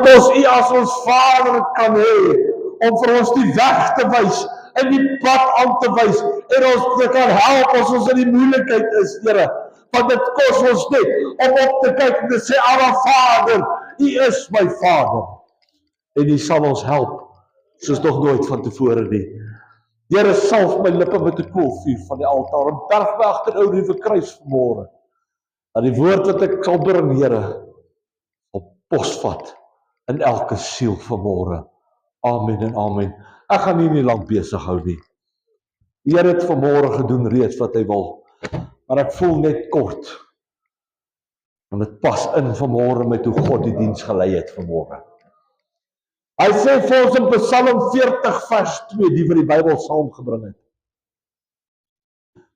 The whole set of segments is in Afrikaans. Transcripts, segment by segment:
dat ons U as ons Vader kan hê, om vir ons die weg te wys, en die pad aan te wys, en ons te kan help as ons in die moeilikheid is, Here. Want dit kos ons net om op te kyk en te sê, Abba Vader, U is my Vader. En U sal ons help, soos nog nooit van tevore nie. Here, salf my lippe met 'n koolvuur van die altaar, en berg my agter ou nuwe kruis vanmôre. Dat die woord wat ek sal bring, Here, op posvat in elke siel vanmôre. Amen en amen. Ek gaan nie lank besig hou nie. Die Here het vanmôre gedoen reeds wat hy wil, maar ek voel net kort. En dit pas in vanmôre met hoe God die diens gelei het vanmôre. Hy sê vir ons in Psalm 40 vers 2, die wat die Bybel saamgebring het.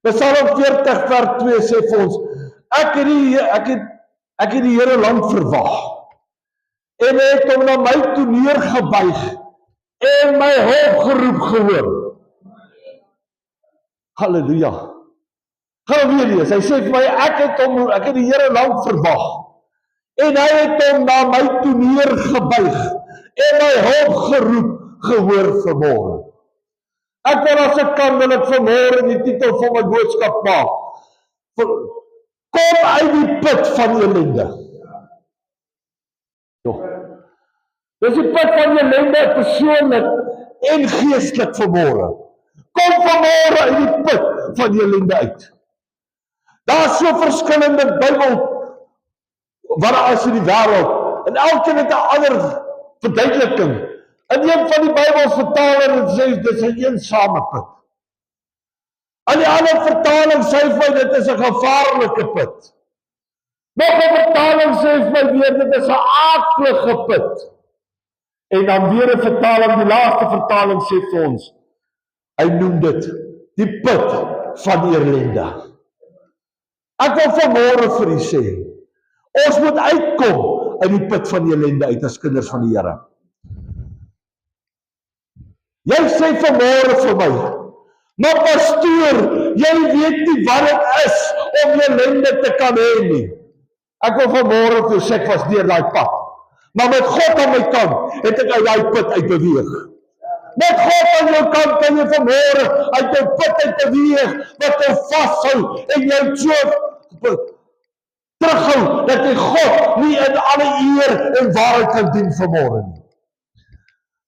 Psalm 40 vers 2 sê vir ons, ek het die Here lank verwag, en het hom na my toe neergebuig, en my hulpgeroep gehoor. Halleluja. Gaan weer lees, hy sê vir my, ek het die Here lank verwag, en hy het hom na my toe neergebuig, en my hulpgeroep gehoor vanmôre. Ek wil as ek kan, wil ek vanmôre die titel van my boodskap maak. Kom uit die put van ellende. Dis die put van ellende persoonlik en geestelik vanmôre. Kom vanmôre uit die put van ellende uit. Daar is so verskillende Bybel wat daar is in die wêreld, en elkeen het 'n ander verduideliking. In een van die Bybelvertaling sê dit is 'n eensame put. In die ander vertaling sê vir my dit is 'n gevaarlike put. Nog 'n vertaling sê vir my weer dit is 'n aaklige put. En dan weer 'n vertaling, die laaste vertaling sê vir ons, hy noem dit die put van ellende. Ek wil vanmôre vir u sê, ons moet uitkom uit die put van ellende uit as kinders van die Here. Jy sê vanmôre vir my, maar pastoor, jy weet nie wat dit is om ellende te kan hê nie. Ek wil vanmôre vir sê ek was deur daai pad. Maar met God aan my kant het ek uit daai put uit beweeg. Met God aan jou kant kan jy vanmôre uit jou put uit beweeg wat jou vashou en jou so terughou dat jy God nie in alle eer en waarheid kan dien vanmôre nie.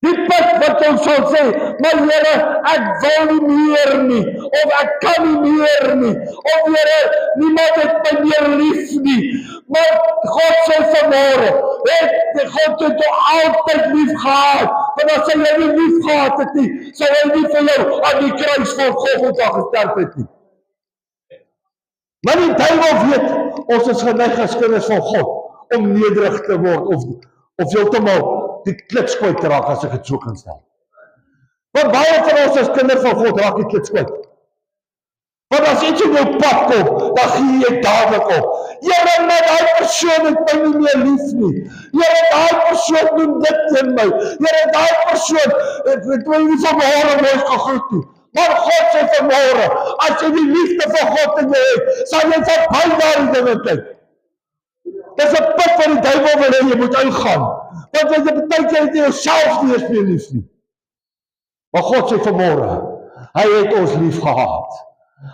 Die put wat jou sal sê, maar Here, ek wil nie meer nie, of ek kan nie meer nie, of Here, niemand het my meer lief nie. Maar God sê vanmôre, God het jou altyd lief gehad, want as hy jou nie lief gehad het nie, sal hy nie vir jou aan die kruis van Golgotha gesterf het nie. Maar die duiwel weet, ons is geneig as kinders van God, om nederig te word, of heeltemal die klits kwyt te raak, as ek het so kan stel. Want baie van ons as kinders van God raak die klits kwyt. Want as iets in jou pad kom, dan gee jy dadelik op. Here, maar daai persoon het my nie meer lief nie. Here, daai persoon doen dit teen my. Here, daai persoon het my nie vanmôre mooi gegroet nie. Maar God sê vanmôre, as jy die liefde van God in jou het, sal jy verby daardie dinge kyk. Dis 'n put van die duiwel wil hê jy moet uitgaan. Want jy beteken jy jouself nie eens meer lief nie. Maar God sê vanmôre, hy het ons lief gehad.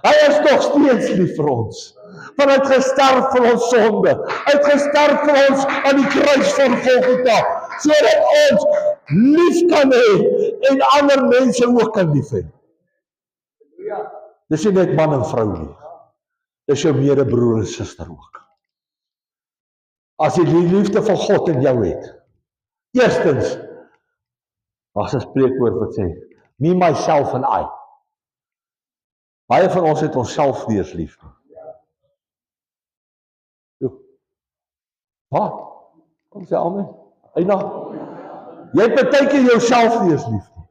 Hy is nog steeds lief vir ons. Want hy het gesterf vir ons sonde. Hy het gesterf vir ons aan die kruis van Golgotha, sodat ons lief kan hê en ander mense ook kan lief hê. Dis nie net man en vrou nie. Dis jou medebroer en suster ook. As jy die liefde van God in jou het, eerstens, was 'n spreekwoord wat sê, me, myself and I. Baie van ons het onsself nie eens lief nie. Wat? Kom sê amen. Eina, jy het partykeer jouself nie eens lief nie.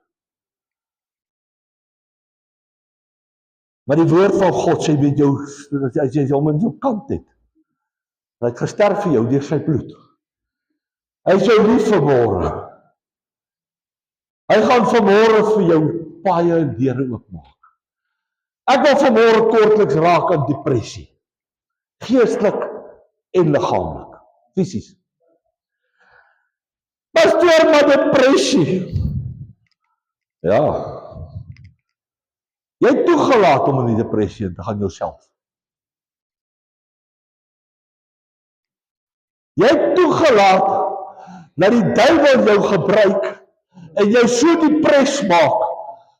Maar die woord van God sê met jou, as jy hom in jou kant het, hy het gesterf vir jou deur sy bloed. Hy is jou lief vanmôre. Hy gaan vanmôre vir jou paaie deure oopmaak. Ek wil vanmôre kortliks raak aan depressie. Geestelik en liggaamlik, fisies. keer maar depressie. Ja. Jy het toegelaat om in die depressie in te gaan jouself. Jy het toegelaat dat die duiwel jou gebruik en jy so depres maak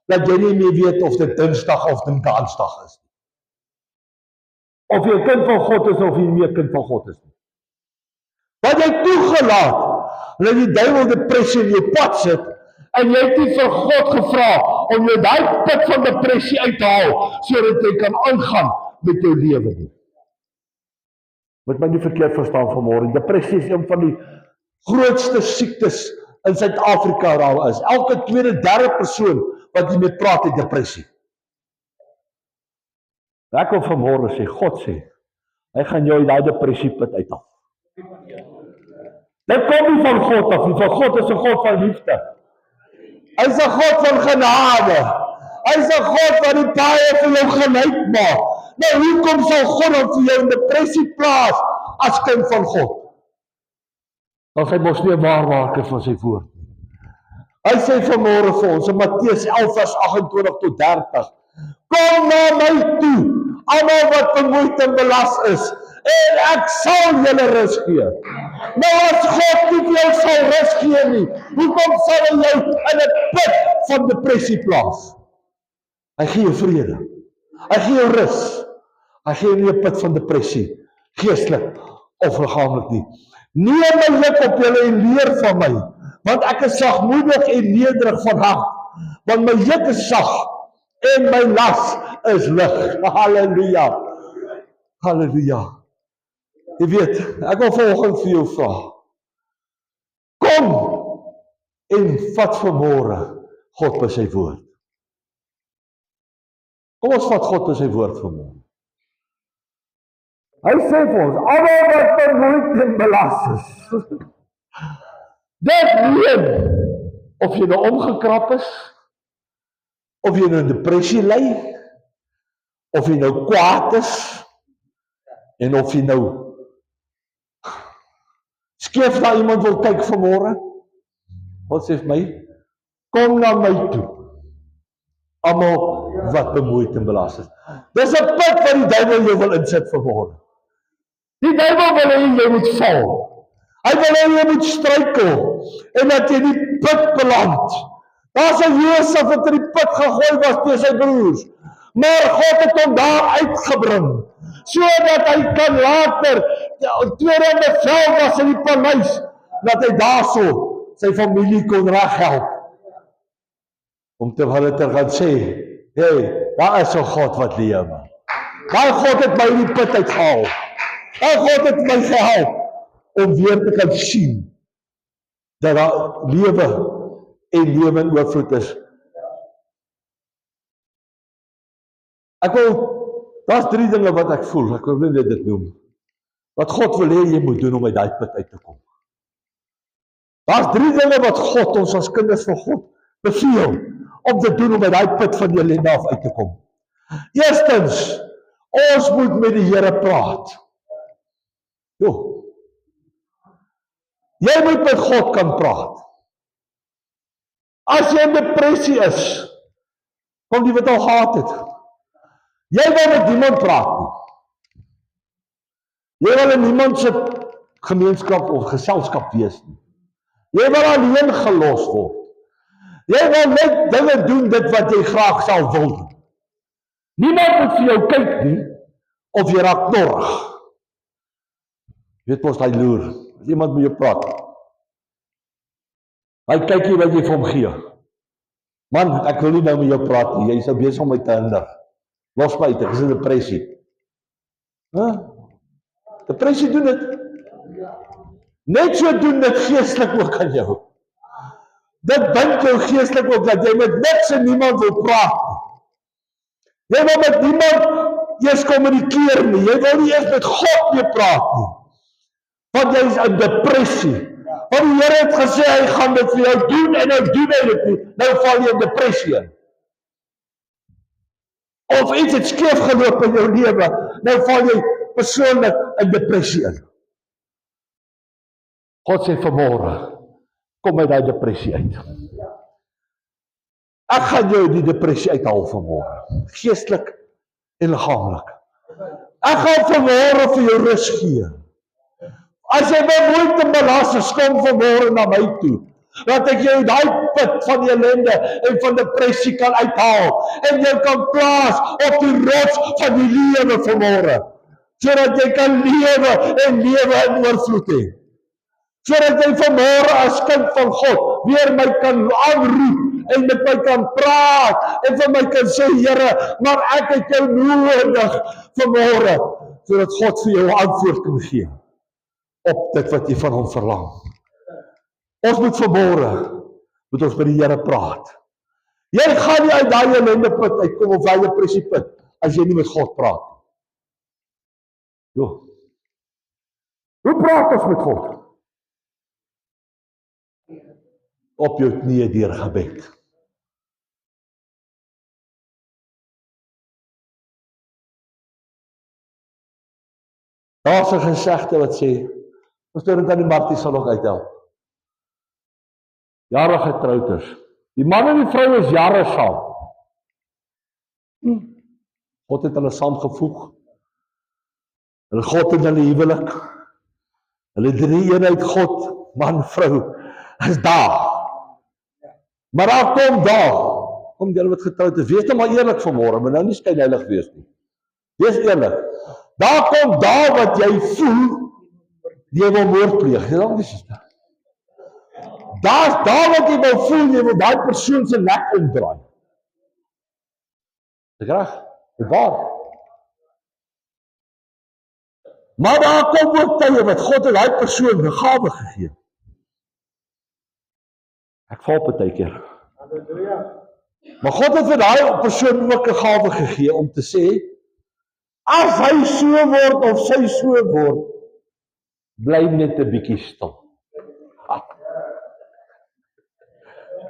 dat jy nie meer weet of dit Dinsdag of dit Dansdag is. Of jy 'n kind van God is of jy nie 'n kind van God is nie. Want jy het toegelaat dat die duiwel depressie in jou pad sit en jy het nie vir God gevra om jou daai put van depressie uit te haal sodat jy kan aangaan met jou lewe nie. Moet my nie verkeerd verstaan vanmôre. Depressie is een van die grootste siektes in Suid-Afrika daar is. Elke tweede, derde persoon wat jy mee praat het depressie. Ek wil vanmôre sê, God sê, hy gaan jou daai depressieput uithaal. Dit kom nie van God af nie, van God is 'n God van liefde. Hy is 'n God van genade. Hy is 'n God wat die paaie vir jou geneig maak. Nou, hoekom sal God dan vir jou in depressie plaas as kind van God? Dan hy mos nie 'n waarmaker van sy woord nie. Hy sê vanmôre vir ons in Matteus 11 vers 28 tot 30. Kom na my toe, almal wat bemoeid en belas is, en ek sal julle rus gee. Nou as God nie vir jou sal rus gee nie, hoekom sal hy jou in 'n put van depressie plaas? Hy gee jou vrede. Hy gee jou rus. Hy gee jou nie 'n put van depressie, geestelik of liggaamlik nie. Neem my juk op julle en leer van my, want ek is sagmoedig en nederig van hart, want my juk is sag en my las is lig. Halleluja. Halleluja. Jy weet, ek wil vanoggend vir jou vra. Kom en vat vanmôre God by sy woord. Kom ons vat God by sy woord vanmôre. Hy sê vir ons, almal wat bemoeid en belas is. Dit neem, of jy nou omgekrap is, of jy nou in depressie ly, of jy nou kwaad is, en of jy nou skeef na iemand wil kyk vanmôre. Wat sê vir my? Kom na my toe. Almal wat bemoeid en belas is. Dis 'n put wat die duiwel jou wil insit vanmôre. Die duiwel wil hê jy moet val. Hy wil hê jy moet struikel en dat jy die put beland. Daar's 'n Josef wat in die put gegooi was deur sy broers. Maar God het hom daar uitgebring sodat hy kan later tweede bevel was in die paleis dat hy daarso sy familie kon reghelp. Om te hulle te gaan sê, hey, daar is 'n God wat lewe. Daai God het my in die put uitgehaal. Daai God het my gehelp om weer te kan sien dat daar lewe en lewe in oorvloed is. Daar's 3 dinge wat ek voel, ek wil net dit noem, wat God wil hê jy moet doen om uit daai put uit te kom. Daar's 3 dinge wat God ons as kinders van God beveel om te doen om uit daai put van die ellende af uit te kom. Eerstens, ons moet met die Here praat. Jo. Jy moet met God kan praat. As jy in depressie is, kom die wat al gehad het. Jy wil met niemand praat nie. Jy wil in niemand se gemeenskap of geselskap wees nie. Jy wil alleen gelos word. Jy wil net dinge doen dit wat jy graag sal wil doen. Niemand moet vir jou kyk nie, of jy raak knorrig. Weet mos hy loer, as iemand met jou praat. Hy kyk nie wat jy vir hom gee. Man, ek wil nie nou met jou praat nie, jy is nou besig om my te hinder. Los my uit, ek is in depressie. Depressie doen dit. Net so doen dit geestelik ook aan jou. Dit bind jou geestelik ook, dat jy met niks en niemand wil praat nie. Jy wil met niemand eers kommunikeer nie, jy wil nie eers met God mee praat nie. Want jy is in depressie. Want die Here het gesê, hy gaan dit vir jou doen, en nou doen hy dit nie. Nou val jy in depressie in. Of iets het skeef geloop in jou lewe, nou val jy persoonlik in depressie in. God sê vanmôre, kom uit die depressie uit. Ek gaan jou die depressie uithaal vanmôre, geestelik en liggaamlik. Ek gaan vanmôre vir jou rus gee. As jy my moeite belas is, kom vanmôre na my toe, dat ek jou daai put van die ellende en van depressie kan uithaal, en jy kan plaas op die rots van die lewe vanmôre, sodat jy kan lewe en lewe in oorvloed hê. Sodat jy vanmôre as kind van God weer my kan aanroep en met my kan praat en vir my kan sê, Here, maar ek het jou nodig vanmôre, sodat God vir jou antwoord kan gee op dit wat jy van hom verlang. Ons moet vanmôre met die Here praat. Jy gaan nie uit daai ellende put uitkom of daai depressie put as jy nie met God praat. Jo. Hoe praat ons met God? Op jou knieë deur gebed. Daar's 'n gesegde wat sê, Pastor Anthony Martie sal nog uithelp. Jare getroud is. Die man en die vrou is jare saam. God het hulle saamgevoeg. En God het hulle huwelik. Hulle drie eenheid God, man, vrou, is daar. Maar daar kom daar. Kom julle wat getroud is. Wees nou maar eerlik vanmôre, maar nou nie skynheilig wees nie. Wees eerlik. Daar kom daar wat jy voel, jy wil moord pleeg. Ja, dis dit. Daar wat jy wil voel, jy wil daai persoon se nek omdraai. Dis reg. Dis waar. Maar daar kom ook tye wat God het daai persoon 'n gawe gegee. Ek val partykeer. Halleluja. Maar God het vir daai persoon ook 'n gawe gegee om te sê, as hy so word of sy so word, bly net 'n bietjie stil.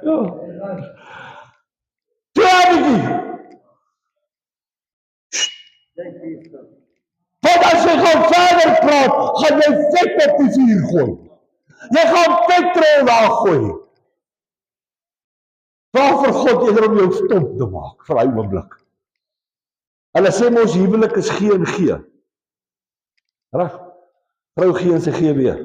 Ja. Want as jy gaan verder praat, gaan jy vet op die vuur gooi. Jy gaan petrol daar gooi. Vra vir God eerder om jou stomp te maak vir hy oomblik. Hulle sê mos huwelik is G en G. Reg? Vrou G en sy G weer.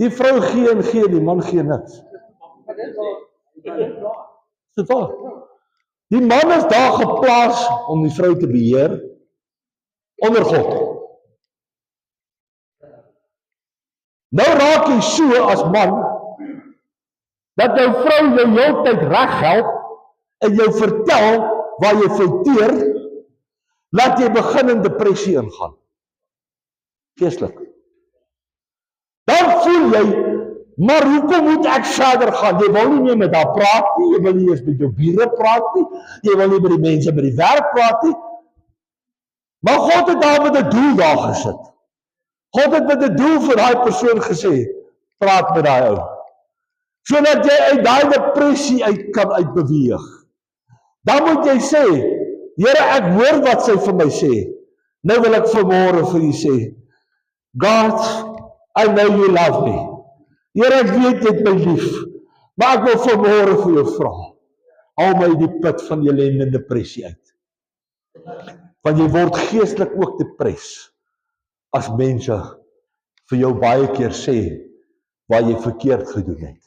Die vrou gee en gee, die man gee niks. Dis waar. Die man is daar geplaas om die vrou te beheer onder God. Nou raak jy so as man dat jou vrou jou heeltyd reghelp en jou vertel waar jy fouteer, laat jy begin in depressie ingaan. Geestelik. Dan voel jy, maar hoekom moet ek verder gaan? Jy wil nie meer met haar praat nie, jy wil nie eens met jou bure praat nie, jy wil nie met die mense by die werk praat nie. Maar God het daar met 'n doel daar gesit. God het met 'n doel vir daai persoon gesê, praat met daai ou. Sodat jy uit daai depressie uit kan uitbeweeg. Dan moet jy sê, Here, ek hoor wat sy vir my sê. Nou wil ek vanmôre vir u sê, God, I know you love me. Here, ek weet jy het my lief, maar ek wil vanmôre vir jou vra, haal my die put van ellende en depressie uit. Want jy word geestelik ook depres, as mense vir jou baie keer sê, waar jy verkeerd gedoen het.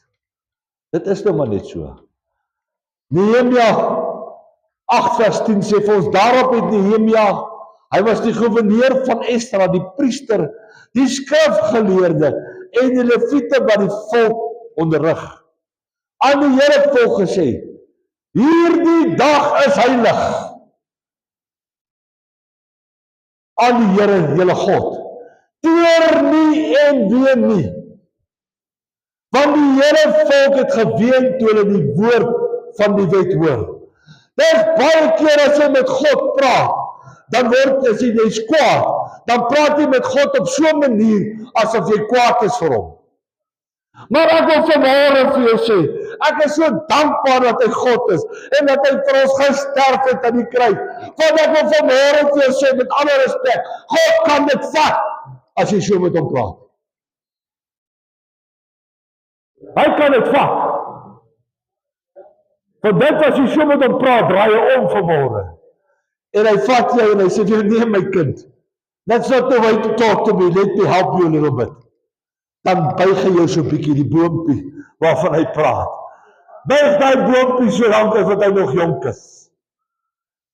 Dit is nou maar net so. Nehemia 8:10 sê vir ons, daarop het Nehemia, hy was die gouverneur van Esdra, die priester, die skrifgeleerde en die leviete wat die volk onderrig, aan die Here volk gesê, hierdie dag is heilig aan die Here, julle God. Teer nie en ween nie. Want die Here volk het geween toe hulle die woord van die wet hoor. Dis baie keer as jy met God praat, dan as jy's kwaad, dan praat jy met God op so 'n manier asof jy kwaad is vir hom. Maar ek wil vanmôre vir jou sê, ek is so dankbaar dat hy God is en dat hy vir ons gesterf het aan die kruis. Want ek wil vanmôre vir jou sê met alle respek, God kan dit vat as jy so met hom praat. Hy kan dit vat. Want dit as jy so met hom praat, draai jy om vanmôre. En hy vat jou en hy sê vir jou, nee my kind, that's not the way to talk to me, let me help you a little bit. Dan buig hy jou so 'n bietjie die boompie waarvan hy praat. Buig daai boompie so lank as wat hy nog jonk is.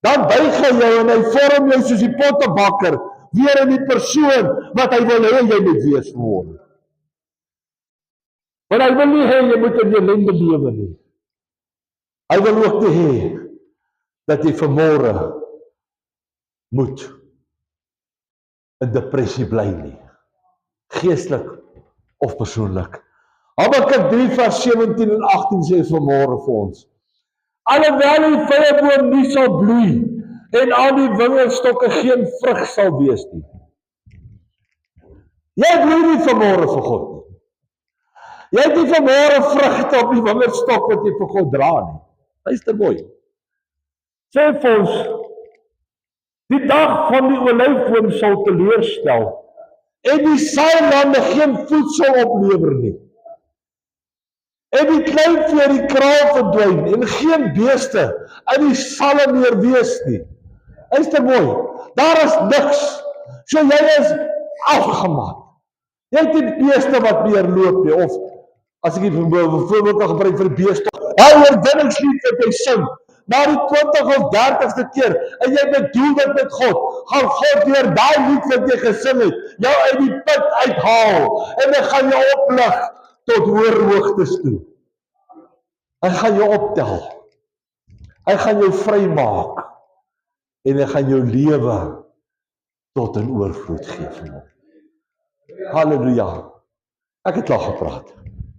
Dan buig hy jou en hy vorm jou soos die pottebakker weer in die persoon wat hy wil hê jy moet wees vanmôre. Want hy wil nie hê jy moet in ellende lewe nie. Hy wil ook nie hê dat jy vanmôre moet in depressie bly nie. Geestelik of persoonlik. Habakuk 3 vers 17 en 18 sê vanmôre vir ons. Alhoewel die vyeboom nie sal bloei en aan die wingerdstokke geen vrug sal wees nie. Jy bloei nie vanmôre vir God nie. Jy het nie vanmôre vrugte op die wingerdstok wat jy vir God dra nie. Luister mooi. Sê vir ons, die dag van die olyfboom sal teleurstel en die saailand geen voedsel oplewer nie. En die kleinvee die kraal verdwyn en geen beeste in die stalle meer wees nie. Luister mooi, daar is niks. So jy is afgemaak. Jy het nie beeste wat meer loop nie, of as ek voorbeeld kan gebruik vir die beeste, daai oorwinningslied wat jy sing, na die 20 of 30ste keer, en jy bedoel dit met God, gaan God weer daai lied wat jy gesing het, jou uit die put uithaal, en hy gaan jou oplig tot hoër hoogtes toe. Hy gaan jou optel. Hy gaan jou vrymaak, en hy gaan jou lewe tot in oorvloed gee. Halleluja. Ek het klaar gepraat.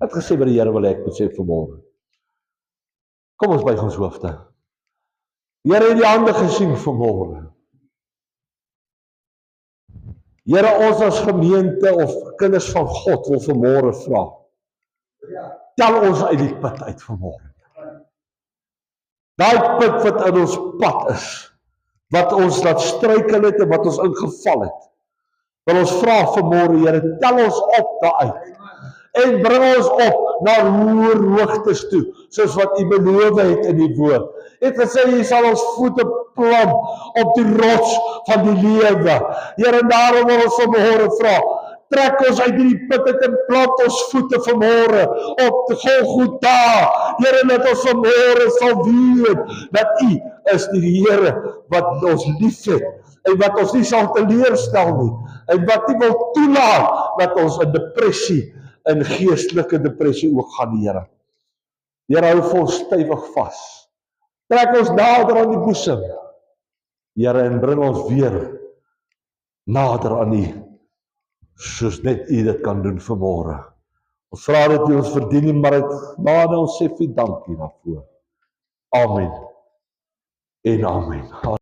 Ek het gesê by die Here wil ek moet sê vanmôre. Kom ons buig ons hoofde. Here het die hande gesien vanmôre. Here, ons as gemeente of kinders van God wil vanmôre vra. Tel ons uit die put uit vanmôre. Daai put wat in ons pad is, wat ons laat struikel het en wat ons ingeval het. Wil ons vra vanmôre, Here, tel ons op daaruit. En bring ons op na hoër hoogtes toe, soos wat U beloof het in die woord. Het gesê, U sal ons voete plant op die rots van die lewe. Here, daarom wil ons vanmôre vra, trek ons uit die put uit en plant ons voete vanmôre op die Golgotha. Here, dat ons vanmôre sal weet, dat U is die Here wat ons liefhet, en wat ons nie sal teleurstel nie, en wat nie wil toelaat, dat ons in depressie, in geestelike depressie ook gaan, Here. Here, hou vir ons stywig vas. Trek ons nader aan die boesem, Here, en bring ons weer nader aan U, soos net U dit kan doen vanmôre. Ons vra dit nie, ons verdien nie, maar het ons sê vir dankie daarvoor. Amen en amen.